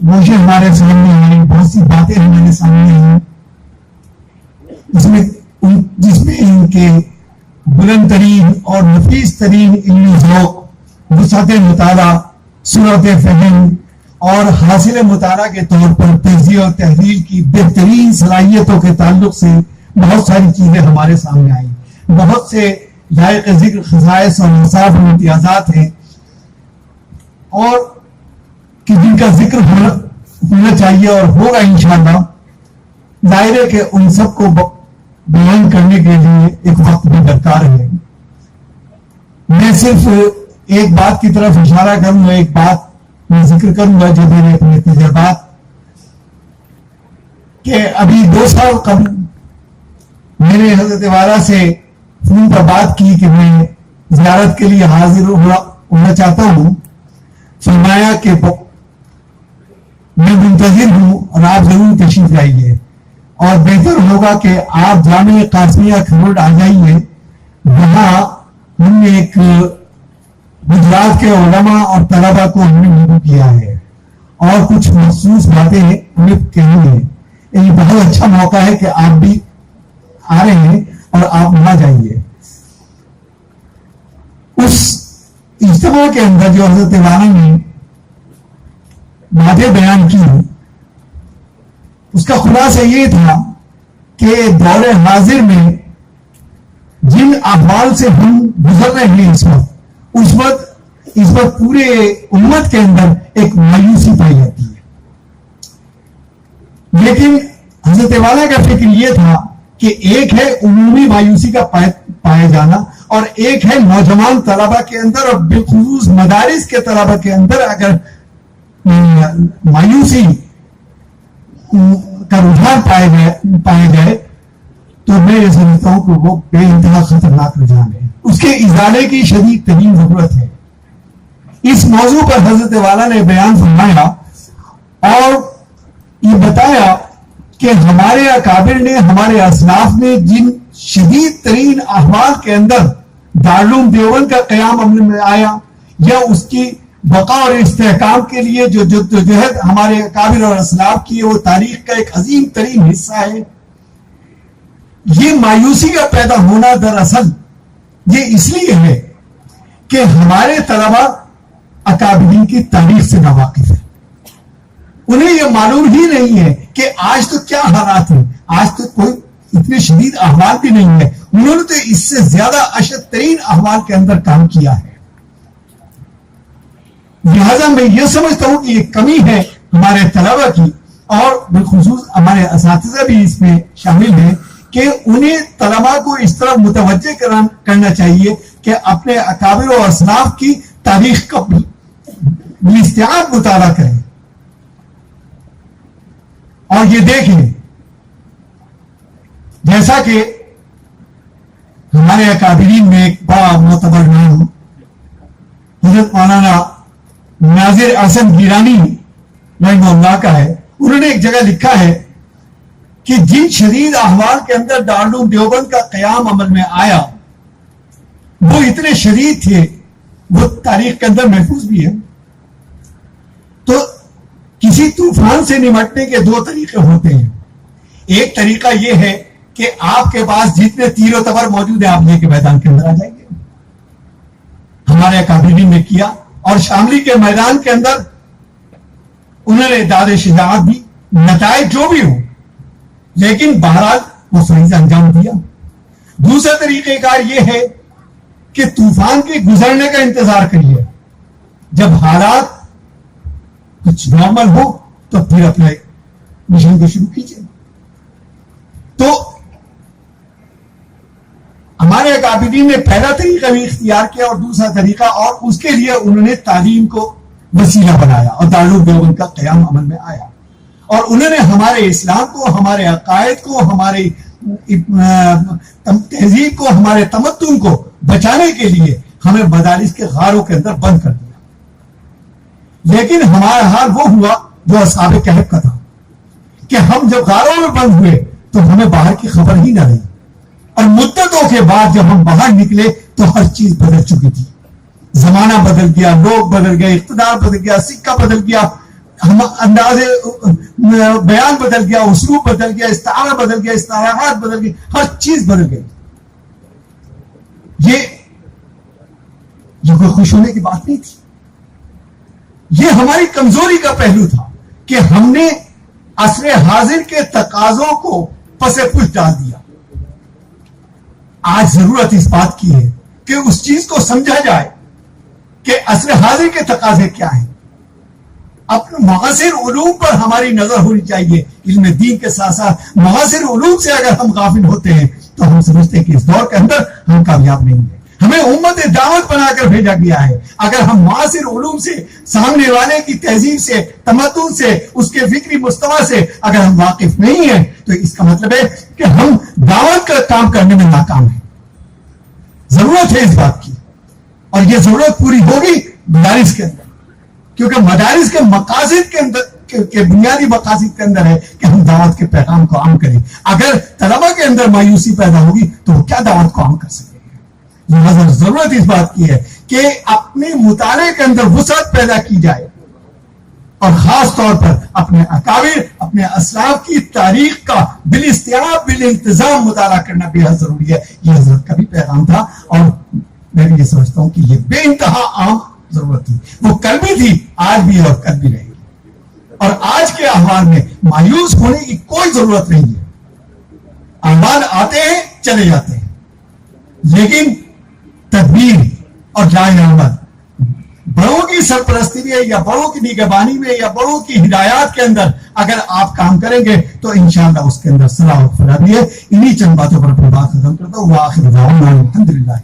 موجیں ہمارے سامنے آئی، بہت سی باتیں ہمارے سامنے آئی جس میں ان کے بلند ترین اور نفیس ترین علمی ذوق، وسعت مطالعہ، سرعت فہم اور حاصل مطالعہ کے طور پر تجزیہ اور تحلیل کی بہترین صلاحیتوں کے تعلق سے بہت ساری چیزیں ہمارے سامنے آئیں. بہت سے لائق ذکر خصائص اور اوصاف اور امتیازات ہیں اور کہ جن کا ذکر ہونا چاہیے اور ہوگا انشاءاللہ. ظاہر ہے کہ ان سب کو بیان کرنے کے لیے ایک وقت بھی درکار ہے. میں صرف ایک بات کی طرف اشارہ کروں گا، ایک بات میں ذکر کروں گا جو میرے اپنے تجربات، کہ ابھی 2 سال قبل میں نے حضرت والا سے فون پر بات کی کہ میں زیارت کے لیے حاضر ہونا چاہتا ہوں. فرمایا کہ میں منتظر ہوں اور آپ ضرور تشریف لائیے، اور بہتر ہوگا کہ آپ جامعہ قاسمیہ کھروڑ آ جائیے. وہاں ہم نے ایک گجرات کے علماء اور طلبہ کو ہم نے مدعو کیا ہے اور کچھ مخصوص باتیں ہمیں کہنی ہے. یہ بہت اچھا موقع ہے کہ آپ بھی آ رہے ہیں اور آپ وہاں جائیے. اس اجتماع کے اندر جو حضرت والا نے باتیں بیان کی، اس کا خلاصہ یہ تھا کہ دور حاضر میں جن احوال سے ہم گزر رہے ہیں اس وقت پورے امت کے اندر ایک مایوسی پائی جاتی ہے. لیکن حضرت والا کا فکر یہ تھا کہ ایک ہے عمومی مایوسی کا پایا جانا، اور ایک ہے نوجوان طلبہ کے اندر اور بالخصوص مدارس کے طلبہ کے اندر اگر مایوسی کا رجحان پایا جائے تو میں یہ سمجھتا ہوں کہ وہ بے انتہا خطرناک رجحان ہے. اس کے ازالے کی شدید ترین ضرورت ہے. اس موضوع پر حضرت والا نے بیان فرمایا اور یہ بتایا کہ ہمارے اکابر نے، ہمارے اسلاف نے جن شدید ترین احوال کے اندر دارالعلوم دیوبند کا قیام عمل میں آیا یا اس کی بقا اور استحکام کے لیے جو جدوجہد ہمارے اکابر اور اسلاف کی ہے، وہ تاریخ کا ایک عظیم ترین حصہ ہے. یہ مایوسی کا پیدا ہونا دراصل یہ اس لیے ہے کہ ہمارے طلبہ اکابرین کی تاریخ سے ناواقف ہے. انہیں یہ معلوم ہی نہیں ہے کہ آج تو کیا حالات ہیں، آج تو کوئی اتنے شدید احوال بھی نہیں ہے. انہوں نے تو اس سے زیادہ اشد ترین احوال کے اندر کام کیا ہے. لہذا میں یہ سمجھتا ہوں کہ یہ کمی ہے ہمارے طلبہ کی، اور بالخصوص ہمارے اساتذہ بھی اس میں شامل ہیں، کہ انہیں طلبہ کو اس طرح متوجہ کرنا چاہیے کہ اپنے اکابر و اسلاف کی تاریخ کا باستعداد مطالعہ کریں اور یہ دیکھیں. جیسا کہ ہمارے اکابرین میں ایک بڑا معتبر نام حضرت مولانا ناظر احسن گیلانی رحمہ اللہ کا ہے. انہوں نے ایک جگہ لکھا ہے کہ جن شدید احوال کے اندر دارالعلوم دیوبند کا قیام عمل میں آیا وہ اتنے شدید تھے، وہ تاریخ کے اندر محفوظ بھی ہے. تو کسی طوفان سے نمٹنے کے 2 طریقے ہوتے ہیں. ایک طریقہ یہ ہے کہ آپ کے پاس جتنے تیر و تبر موجود ہیں آپ لے کے میدان کے اندر آ جائیں گے. ہمارے اکابرین نے کیا، اور شاملی کے میدان کے اندر انہوں نے داد شجاعت بھی، نتائج جو بھی ہو، لیکن بہرحال وہ صحیح سے انجام دیا. دوسرا طریقہ کار یہ ہے کہ طوفان کے گزرنے کا انتظار کریے، جب حالات کچھ نارمل ہو تو پھر اپنے مشن کو شروع کیجیے. تو ہمارے اکابرین نے پہلا طریقہ بھی اختیار کیا اور دوسرا طریقہ، اور اس کے لیے انہوں نے تعلیم کو وسیلہ بنایا اور دارالعلوم دیوبند کا قیام عمل میں آیا. اور انہوں نے ہمارے اسلام کو، ہمارے عقائد کو، ہماری تہذیب کو، ہمارے تمدن کو بچانے کے لیے ہمیں مدارس کے غاروں کے اندر بند کر دیا. لیکن ہمارا حال وہ ہوا جو اصحاب کہف کا تھا کہ ہم جب غاروں میں بند ہوئے تو ہمیں باہر کی خبر ہی نہ رہی، اور مدتوں کے بعد جب ہم باہر نکلے تو ہر چیز بدل چکی تھی. زمانہ بدل گیا، لوگ بدل گئے، اقتدار بدل گیا، سکہ بدل گیا، انداز بیان بدل گیا, اسلوب بدل گیا, استعارہ بدل گیا, اصطلاحات بدل گئی, ہر چیز بدل گئی. یہ کوئی خوش ہونے کی بات نہیں تھی. یہ ہماری کمزوری کا پہلو تھا کہ ہم نے عصر حاضر کے تقاضوں کو پس پش ڈال دیا. آج ضرورت اس بات کی ہے کہ اس چیز کو سمجھا جائے کہ عصر حاضر کے تقاضے کیا ہیں. اپنے معاصر علوم پر ہماری نظر ہونی چاہیے. علم دین کے ساتھ ساتھ معاصر علوم سے اگر ہم غافل ہوتے ہیں تو ہم سمجھتے ہیں کہ اس دور کے اندر ہم کامیاب نہیں ہیں. ہمیں امت دعوت بنا کر بھیجا گیا ہے. اگر ہم معاصر علوم سے, سامنے والے کی تہذیب سے, تمدن سے, اس کے فکری مستوی سے اگر ہم واقف نہیں ہیں تو اس کا مطلب ہے کہ ہم دعوت کا کام کرنے میں ناکام ہیں. ضرورت ہے اس بات کی, اور یہ ضرورت پوری ہوگی مدارس کے اندر, کیونکہ مدارس کے مقاصد کے اندر کے بنیادی مقاصد کے اندر ہے کہ ہم دعوت کے پیغام کو عام کریں. اگر طلبہ کے اندر مایوسی پیدا ہوگی تو وہ کیا دعوت کو عام کر سکیں گے. لہذا ضرورت اس بات کی ہے کہ اپنے مطالعے کے اندر وسعت پیدا کی جائے, اور خاص طور پر اپنے اکابر, اپنے اسلاف کی تاریخ کا بالاستیعاب بالانتظام مطالعہ کرنا بے حد ضروری ہے. یہ حضرت کا بھی پیغام تھا, اور میں بھی یہ سمجھتا ہوں کہ یہ بے انتہا عام ضرورت تھی. وہ کل بھی تھی, آج بھی ہے, اور کل بھی رہے گی. اور آج کے احوال میں مایوس ہونے کی کوئی ضرورت نہیں ہے. احوال آتے ہیں, چلے جاتے ہیں, لیکن تدبیر اور جائز عمل بڑوں کی سرپرستی میں یا بڑوں کی نگہبانی میں یا بڑوں کی ہدایات کے اندر اگر آپ کام کریں گے تو انشاءاللہ اس کے اندر صلاح و فلاح بھی ہے. انہی چند باتوں پر اپنی بات ختم کرتا ہوں. وآخر دعوانا الحمدللہ.